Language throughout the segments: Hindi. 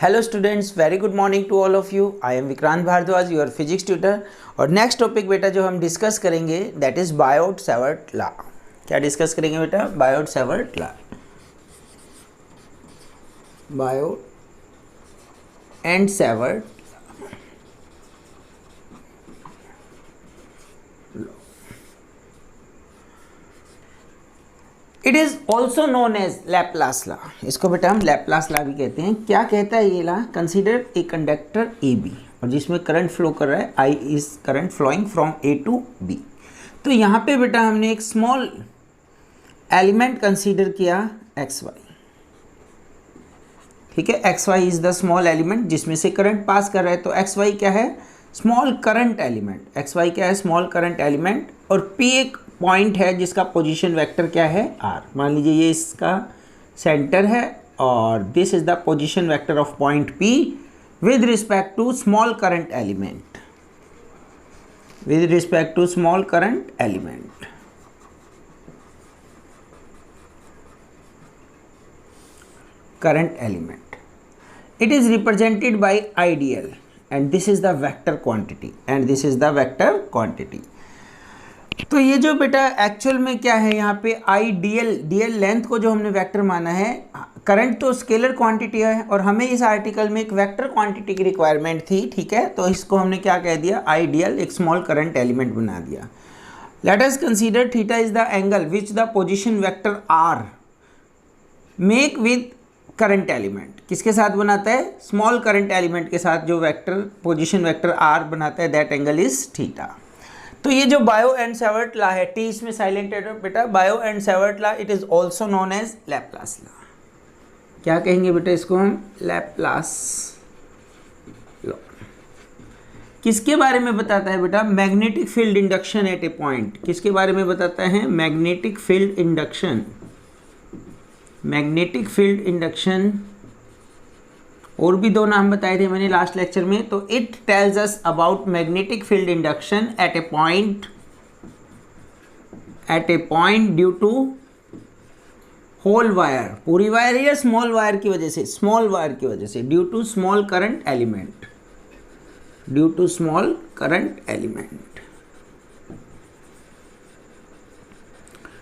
Hello students, very good morning to all of you. I am Vikrant Bhardwaj, your physics tutor. और नेक्स्ट टॉपिक बेटा जो हम डिस्कस करेंगे दैट इज बायोट-सावर्ट लॉ। क्या डिस्कस करेंगे बेटा? Biot Savart law. Biot and Savart it is also known as Laplace law. इसको बेटा हम लैपलास लॉ भी कहते हैं। क्या कहता है ये law? Consider a conductor A B और जिसमें करंट फ्लो कर रहा है, I is current flowing from A to B. तो यहाँ पे बेटा हमने एक स्मॉल एलिमेंट कंसीडर किया एक्स वाई। ठीक है, X Y is the small element जिसमें से करंट पास कर रहा है। तो एक्स वाई क्या है? Small current element. X y क्या है? Small current element. और पी एक पॉइंट है जिसका पोजीशन वेक्टर क्या है? आर। मान लीजिए ये इसका सेंटर है और this is the position vector of point P with respect to small current element. With respect to small current element. Current element, it is represented by ideal and this is the vector quantity and this is the vector quantity। तो ये जो बेटा एक्चुअल में क्या है यहाँ पे डीएल लेंथ को जो हमने वेक्टर माना है, करंट तो स्केलर क्वांटिटी है और हमें इस आर्टिकल में एक वेक्टर क्वांटिटी की रिक्वायरमेंट थी। ठीक है, तो इसको हमने क्या कह दिया? आइडियल एक स्मॉल करंट एलिमेंट बना दिया। Let us consider theta is the angle which the position vector R make with current element. किसके साथ बनाता है? स्मॉल करंट एलिमेंट के साथ जो वेक्टर पोजीशन वेक्टर आर बनाता है, दैट एंगल इज थीटा। तो ये जो बायो एंड सावर्ट लॉ है, टी इसमें साइलेंट है बेटा, Biot and Savart law it is also known as Laplace law. क्या कहेंगे बेटा इसको हम? Laplace law. किसके बारे में बताता है बेटा? Magnetic field induction at a point. किसके बारे में बताता है? Magnetic field induction. Magnetic field induction, और भी दो नाम बताए थे मैंने लास्ट लेक्चर में। तो it tells us about magnetic field induction at a point due to whole wire. पूरी वायर या स्मॉल वायर की वजह से? स्मॉल वायर की वजह से। Due to small current element. Due to small current element.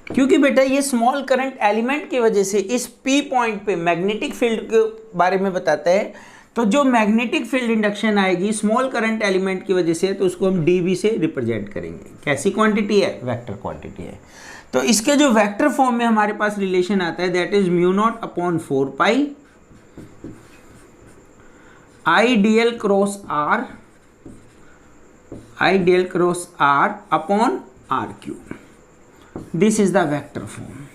क्योंकि बेटा ये स्मॉल करंट एलिमेंट की वजह से इस पी पॉइंट पे मैग्नेटिक फील्ड के बारे में बताता है। तो जो मैग्नेटिक फील्ड इंडक्शन आएगी स्मॉल करंट एलिमेंट की वजह से, तो उसको हम डीबी से रिप्रेजेंट करेंगे। कैसी क्वांटिटी है? वेक्टर क्वांटिटी है। तो इसके जो वेक्टर फॉर्म में हमारे पास रिलेशन आता है that is mu naught upon 4 pi I DL cross r, I DL cross r upon r cube. This is the vector form.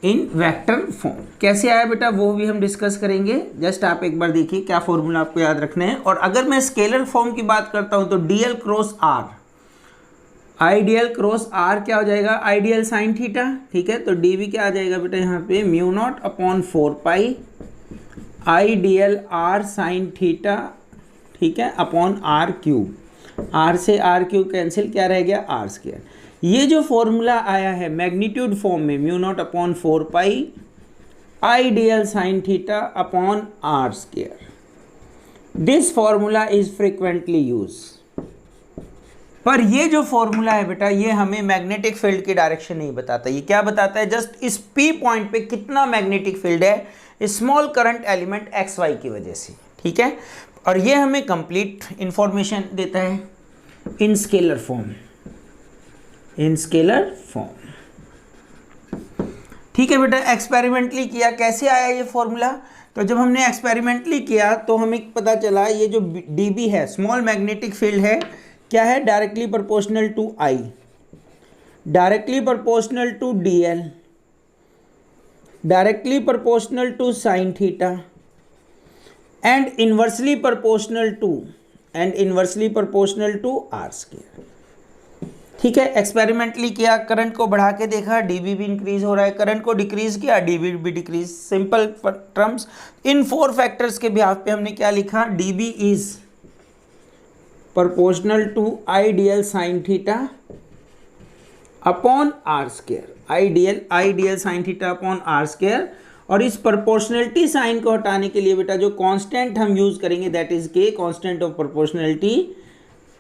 In vector form कैसे आया बेटा वो भी हम डिस्कस करेंगे। जस्ट आप एक बार देखिए क्या फॉर्मूला आपको याद रखना है। और अगर मैं स्केलर फॉर्म की बात करता हूं तो DL cross r, I DL cross r क्या हो जाएगा? I DL sine theta. ठीक है, तो डीवी क्या आ जाएगा बेटा यहाँ पे? Mu naught upon 4 pi I DL r sine theta. ठीक है, अपॉन आर क्यूब। आर से आर क्यूब कैंसिल, क्या रह गया? R square. ये जो फॉर्मूला आया है मैग्नीट्यूड फॉर्म में, mu naught upon 4 pi I DL sine theta upon r square, this formula is frequently use. पर ये जो फॉर्मूला है बेटा ये हमें मैग्नेटिक फील्ड की डायरेक्शन नहीं बताता। ये क्या बताता है? जस्ट इस पी पॉइंट पे कितना मैग्नेटिक फील्ड है small current element x Y की वजह से। ठीक है, और ये हमें कंप्लीट इंफॉर्मेशन देता है इन स्केलर फॉर्म। इन स्केलर फॉर्म। ठीक है बेटा, एक्सपेरिमेंटली किया। कैसे आया ये फॉर्मूला? तो जब हमने एक्सपेरिमेंटली किया तो हमें पता चला ये जो डीबी है स्मॉल मैग्नेटिक फील्ड है, क्या है? Directly proportional to I, directly proportional to DL, directly proportional to sine theta and inversely proportional to r square. ठीक है, एक्सपेरिमेंटली किया, करंट को बढ़ा के देखा, डीबी भी इंक्रीज हो रहा है, करंट को डिक्रीज किया, डीबी भी decrease. Simple terms in 4 factors के बिहाफ पे हमने क्या लिखा? DB is proportional to I DL sine theta upon r square. I DL sine theta upon r square और इस प्रोपोर्शनलिटी साइन को हटाने के लिए बेटा जो कांस्टेंट हम यूज करेंगे that is K, constant of proportionality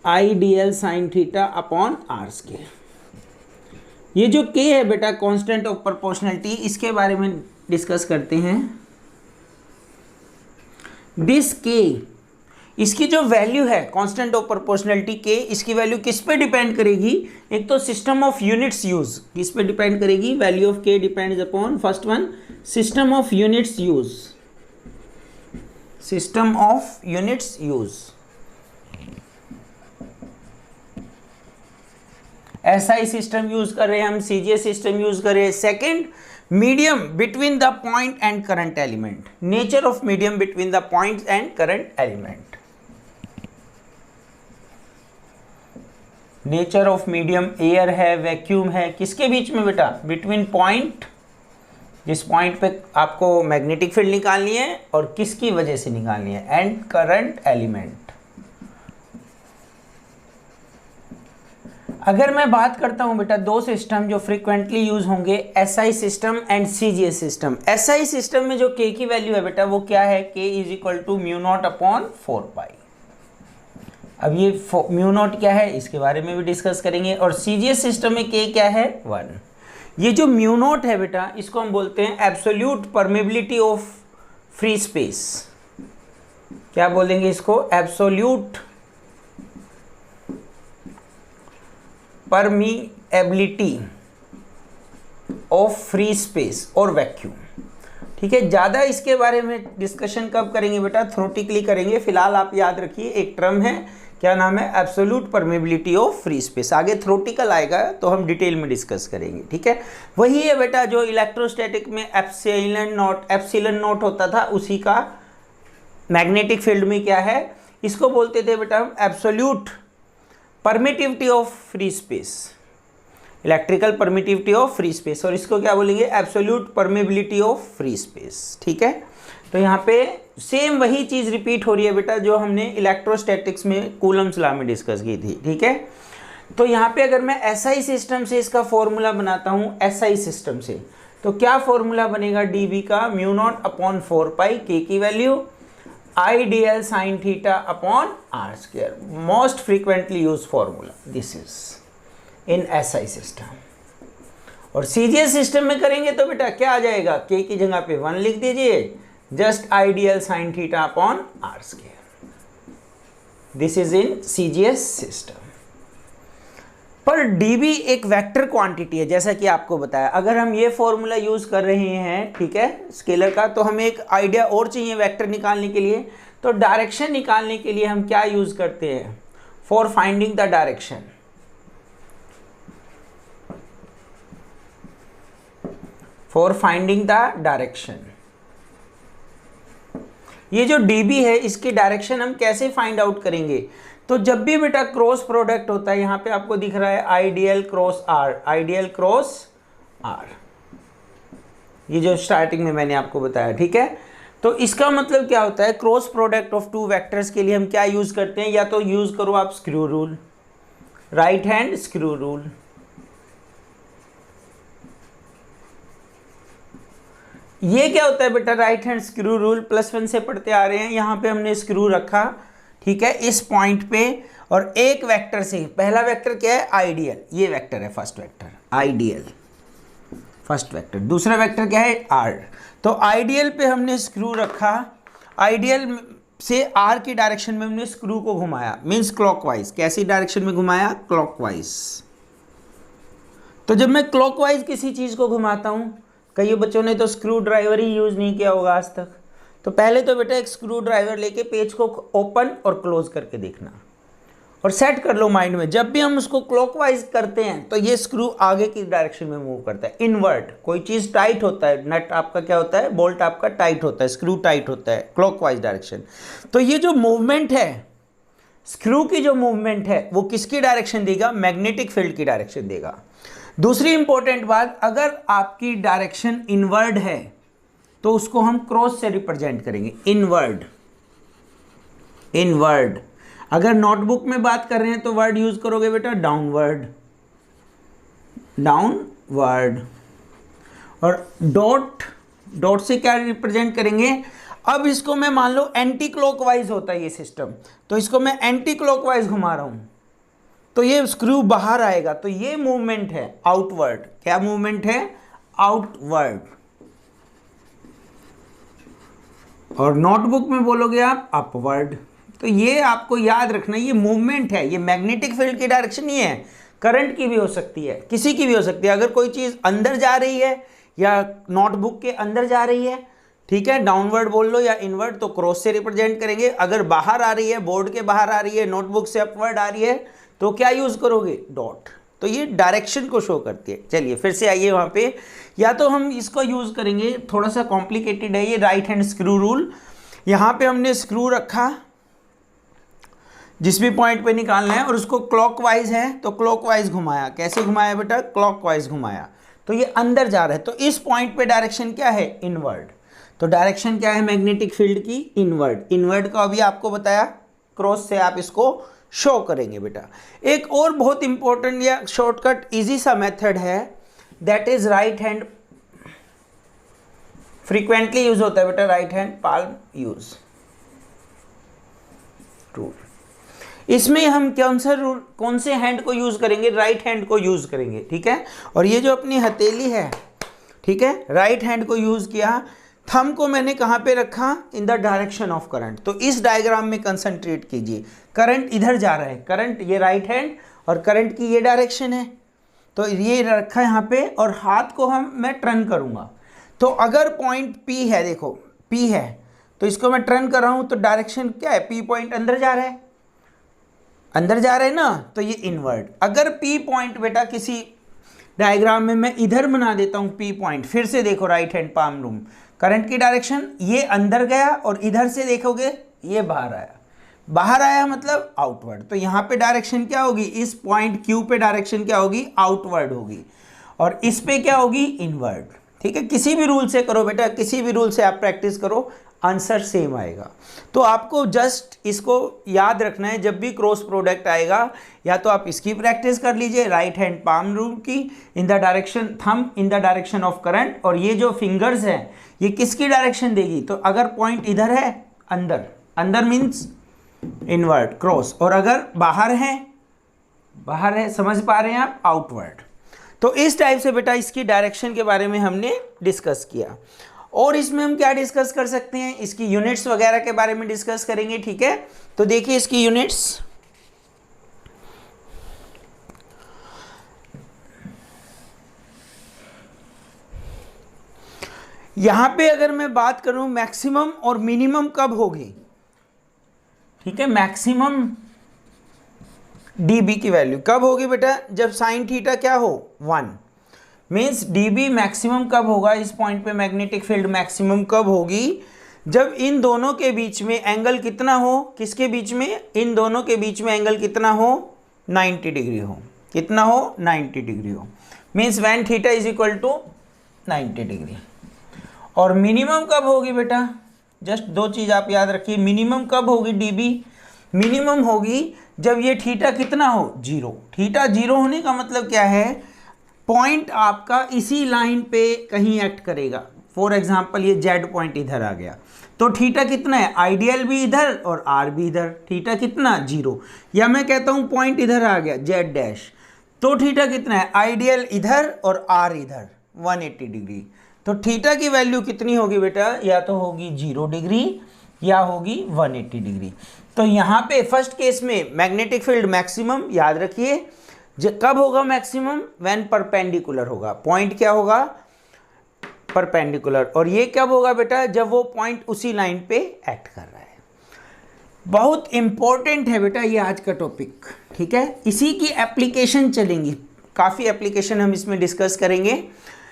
I DL sine theta upon r square. ये जो के है बेटा कांस्टेंट ऑफ प्रोपोर्शनलिटी, इसके बारे में डिस्कस करते हैं। दिस के, इसकी जो वैल्यू है कांस्टेंट ऑफ प्रोपोर्शनलिटी के, इसकी वैल्यू किस पे डिपेंड करेगी? एक तो सिस्टम ऑफ यूनिट्स यूज, किस पे डिपेंड करेगी? वैल्यू ऑफ के depends upon first one system of units use, system of units use. SI system use कर रहे हैं हम, सीजीएस सिस्टम यूज कर रहे हैं। Second, medium between the point and current element, nature of medium between the point and current element. Nature of medium air है, वैक्यूम है, किसके बीच में बेटा? बिटवीन पॉइंट, जिस पॉइंट पे आपको मैग्नेटिक फील्ड निकालनी है और किसकी वजह से निकालनी है, एंड करंट एलिमेंट। अगर मैं बात करता हूं बेटा दो सिस्टम जो फ्रीक्वेंटली यूज होंगे, SI system and CGS system. SI system में जो के की वैल्यू है बेटा वो क्या है? K is equal to mu naught upon 4 pi. अब ये म्यू नॉट क्या है इसके बारे में भी डिस्कस करेंगे। और सीजीएस सिस्टम में के क्या है? 1। ये जो म्यू नॉट है बेटा इसको हम बोलते हैं absolute permeability of free space. क्या बोलेंगे इसको? एब्सोल्यूट परमीएबिलिटी ऑफ फ्री स्पेस और वैक्यूम। ठीक है, ज़्यादा इसके बारे में डिस्कशन कब करेंगे बेटा? थ्योरेटिकली करेंगे। फिलहाल आप याद रखिए एक टर्म है, क्या नाम है? Absolute permeability of free space. आगे थ्योरेटिकल आएगा तो हम डिटेल में डिस्कस करेंगे। ठीक है, वही है बेटा जो इलेक्ट्रोस्टैटिक में एप्सिलॉन नॉट होता था, उसी का मैग्नेटिक फील्ड में क्या है? इसको बोलते थे बेटा हम absolute permittivity of free space, electrical permittivity of free space. और इसको क्या बोलेंगे? Absolute permeability of free space. ठीक है, तो यहाँ पे सेम वही चीज़ रिपीट हो रही है बेटा जो हमने इलेक्ट्रोस्टैटिक्स में कूलम्स लॉ में डिस्कस की थी। ठीक है, तो यहाँ पे अगर मैं एसआई सिस्टम से इसका फॉर्मूला बनाता हूँ, एसआई सिस्टम से, तो क्या फॉर्मूला बनेगा? डीबी का mu naught upon 4 pi, K की value I DL sine theta upon r square. Most frequently use formula this is in SI system. और सीजीएस सिस्टम में करेंगे तो बेटा क्या आ जाएगा? के की जगह पे 1 लिख दीजिए, just I DL sine theta upon r square. This is in CGS system. पर डीबी एक वेक्टर क्वांटिटी है, जैसा कि आपको बताया। अगर हम ये फॉर्मूला यूज कर रहे हैं, ठीक है, स्केलर का, तो हमें एक आइडिया और चाहिए वेक्टर निकालने के लिए। तो डायरेक्शन निकालने के लिए हम क्या यूज करते हैं? For finding the direction, for finding the direction, ये जो डीबी है इसकी डायरेक्शन हम कैसे फाइंड आउट करेंगे? तो जब भी बेटा क्रॉस प्रोडक्ट होता है, यहाँ पे आपको दिख रहा है I DL cross r, I DL cross r, ये जो स्टार्टिंग में मैंने आपको बताया। ठीक है, तो इसका मतलब क्या होता है? Cross product of two vectors के लिए हम क्या यूज करते हैं? या तो यूज करो आप screw rule, right hand screw rule. ये क्या होता है बेटा? राइट हैंड स्क्रू रूल +1 से पढ़ते आ रहे हैं। यहाँ पे हमने स्क्रू रखा, ठीक है, इस पॉइंट पे, और एक वेक्टर से, पहला वेक्टर क्या है? आइडियल, ये वेक्टर है first vector, ideal first vector. दूसरा वेक्टर क्या है? आर। तो आइडियल पे हमने स्क्रू रखा, आइडियल से आर की डायरेक्शन में हमने स्क्रू को घुमाया, मीन्स क्लॉकवाइज। कैसी डायरेक्शन में घुमाया? क्लॉकवाइज। तो जब मैं क्लॉकवाइज किसी चीज़ को घुमाता हूँ, कई बच्चों ने तो स्क्रू ड्राइवर ही यूज़ नहीं किया होगा आज तक, तो पहले तो बेटा एक स्क्रू ड्राइवर लेके पेज को ओपन और क्लोज करके देखना और सेट कर लो माइंड में। जब भी हम उसको क्लॉकवाइज करते हैं तो ये स्क्रू आगे की डायरेक्शन में मूव करता है, इनवर्ट। कोई चीज़ टाइट होता है, नट आपका क्या होता है? बोल्ट आपका टाइट होता है, स्क्रू टाइट होता है, क्लॉकवाइज डायरेक्शन। तो ये जो मूवमेंट है, स्क्रू की जो मूवमेंट है, वो किसकी डायरेक्शन देगा? मैग्नेटिक फील्ड की डायरेक्शन देगा। दूसरी इंपॉर्टेंट बात, अगर आपकी डायरेक्शन इनवर्ड है तो उसको हम क्रॉस से रिप्रेजेंट करेंगे, इनवर्ड, इनवर्ड। अगर नोटबुक में बात कर रहे हैं तो वर्ड यूज करोगे बेटा डाउनवर्ड, डाउनवर्ड। और डॉट डॉट से क्या रिप्रेजेंट करेंगे? अब इसको मैं मान लो एंटी क्लॉकवाइज होता है ये सिस्टम, तो इसको मैं एंटी क्लॉकवाइज घुमा रहा हूं तो ये स्क्रू बाहर आएगा, तो ये मूवमेंट है आउटवर्ड। क्या मूवमेंट है? आउटवर्ड। और नोटबुक में बोलोगे आप अपवर्ड। तो ये आपको याद रखना, ये मूवमेंट है, ये मैग्नेटिक फील्ड की डायरेक्शन नहीं है, करंट की भी हो सकती है, किसी की भी हो सकती है। अगर कोई चीज़ अंदर जा रही है या नोटबुक के अंदर जा रही है, ठीक है, डाउनवर्ड बोल लो या इनवर्ड, तो क्रॉस से रिप्रेजेंट करेंगे। अगर बाहर आ रही है, बोर्ड के बाहर आ रही है, नोटबुक से अपवर्ड आ रही है, तो क्या यूज़ करोगे? डॉट। तो ये डायरेक्शन को शो करती है। चलिए फिर से आइए वहाँ पे, या तो हम इसको यूज़ करेंगे, थोड़ा सा कॉम्प्लिकेटेड है ये, राइट हैंड स्क्रू रूल। यहाँ पे हमने स्क्रू रखा जिस भी पॉइंट पे निकालना है, और उसको क्लॉकवाइज है तो क्लॉकवाइज घुमाया। कैसे घुमाया बेटा? क्लॉकवाइज घुमाया, तो ये अंदर जा रहा है। तो इस पॉइंट पे डायरेक्शन क्या है? इनवर्ड। तो डायरेक्शन क्या है मैग्नेटिक फील्ड की? इनवर्ड। इनवर्ड का अभी आपको बताया, क्रॉस से आप इसको शो करेंगे बेटा। एक और बहुत इंपॉर्टेंट या शॉर्टकट इजी सा मेथड है, that is right hand. Frequently use होता है बेटा right hand palm use rule. इसमें हम कौन से हैंड को यूज करेंगे? राइट हैंड को यूज करेंगे, ठीक है। और ये जो अपनी हथेली है, ठीक है, राइट हैंड को यूज किया। थंब को मैंने कहाँ पे रखा? In the direction of current. तो इस डायग्राम में कंसंट्रेट कीजिए, करंट इधर जा रहा है, करंट ये राइट हैंड और करंट की ये डायरेक्शन है, तो ये रखा यहाँ पे, और हाथ को मैं टर्न करूँगा। तो अगर पॉइंट P है, देखो P है, तो इसको मैं टर्न कर रहा हूँ, तो डायरेक्शन क्या है? P पॉइंट अंदर जा रहा है, अंदर जा रहे हैं ना, तो ये इनवर्ड। अगर P पॉइंट बेटा किसी डायग्राम में मैं इधर बना देता हूँ P पॉइंट, फिर से देखो right hand palm rule, current की डायरेक्शन ये अंदर गया, और इधर से देखोगे ये बाहर आया। बाहर आया मतलब आउटवर्ड। तो यहाँ पे डायरेक्शन क्या होगी? इस पॉइंट Q पे डायरेक्शन क्या होगी? आउटवर्ड होगी, और इस पे क्या होगी? इनवर्ड। ठीक है, किसी भी रूल से करो बेटा, किसी भी रूल से आप प्रैक्टिस करो, आंसर सेम आएगा। तो आपको जस्ट इसको याद रखना है, जब भी क्रॉस प्रोडक्ट आएगा, या तो आप इसकी प्रैक्टिस कर लीजिए राइट हैंड पाम रूल की, in the direction thumb in the direction of current, और ये जो फिंगर्स हैं ये किसकी डायरेक्शन देगी? तो अगर पॉइंट इधर है अंदर, अंदर मीन्स इनवर्ड क्रॉस, और अगर बाहर है, समझ पा रहे हैं आप, आउटवर्ड। तो इस टाइप से बेटा इसकी डायरेक्शन के बारे में हमने डिस्कस किया। और इसमें हम क्या डिस्कस कर सकते हैं? इसकी यूनिट्स वगैरह के बारे में डिस्कस करेंगे, ठीक है। तो देखिए इसकी यूनिट्स, यहां पे अगर मैं बात करूं मैक्सिमम और मिनिमम कब होगी, ठीक है, मैक्सिमम dB की वैल्यू कब होगी बेटा? जब साइन थीटा क्या हो? 1। मीन्स dB मैक्सिमम कब होगा? इस पॉइंट पे मैग्नेटिक फील्ड मैक्सिमम कब होगी? जब इन दोनों के बीच में एंगल कितना हो? किसके बीच में? इन दोनों के बीच में एंगल कितना हो? 90 डिग्री हो। कितना हो? 90 डिग्री हो। Means when theta is equal to 90 degree. और मिनिमम कब होगी बेटा? जस्ट दो चीज़ आप याद रखिए, मिनिमम कब होगी dB? मिनिमम होगी जब ये थीटा कितना हो? 0। थीटा 0 होने का मतलब क्या है? पॉइंट आपका इसी लाइन पे कहीं एक्ट करेगा। फॉर एग्जांपल ये Z पॉइंट इधर आ गया, तो थीटा कितना है? आइडियल भी इधर और R भी इधर, थीटा कितना? 0। या मैं कहता हूँ पॉइंट इधर आ गया Z डैश, तो थीटा कितना है? आइडियल इधर और R इधर, 180 डिग्री। तो थीटा की वैल्यू कितनी होगी बेटा? या तो होगी 0 डिग्री या होगी 180 डिग्री। तो यहाँ पे फर्स्ट केस में मैग्नेटिक फील्ड मैक्सिमम, याद रखिए कब होगा मैक्सिमम? व्हेन परपेंडिकुलर होगा। पॉइंट क्या होगा? परपेंडिकुलर। और ये कब होगा बेटा? जब वो पॉइंट उसी लाइन पे एक्ट कर रहा है। बहुत इंपॉर्टेंट है बेटा ये आज का टॉपिक, ठीक है। इसी की एप्लीकेशन चलेंगी, काफ़ी एप्लीकेशन हम इसमें डिस्कस करेंगे,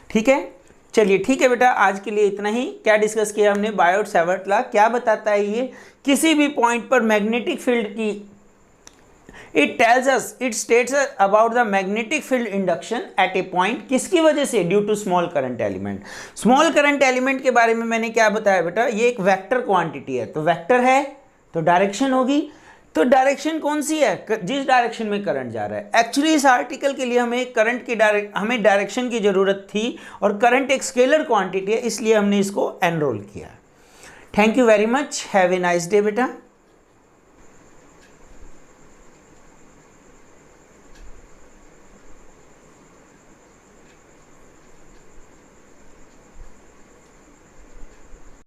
ठीक है। चलिए ठीक है बेटा, आज के लिए इतना ही। क्या डिस्कस किया हमने? बायोट-सावर्ट लॉ क्या बताता है ये? किसी भी पॉइंट पर मैग्नेटिक फील्ड की, it states about the magnetic field induction at a point, किसकी वजह से? Due to small current element. Small current element के बारे में मैंने क्या बताया बेटा? ये एक वेक्टर क्वांटिटी है, तो वेक्टर है तो डायरेक्शन होगी, तो डायरेक्शन कौन सी है, जिस डायरेक्शन में करंट जा रहा है। एक्चुअली इस आर्टिकल के लिए हमें करंट की हमें डायरेक्शन की ज़रूरत थी, और करंट एक स्केलर क्वांटिटी है, इसलिए हमने इसको एनरोल किया। Thank you very much, have a nice day बेटा।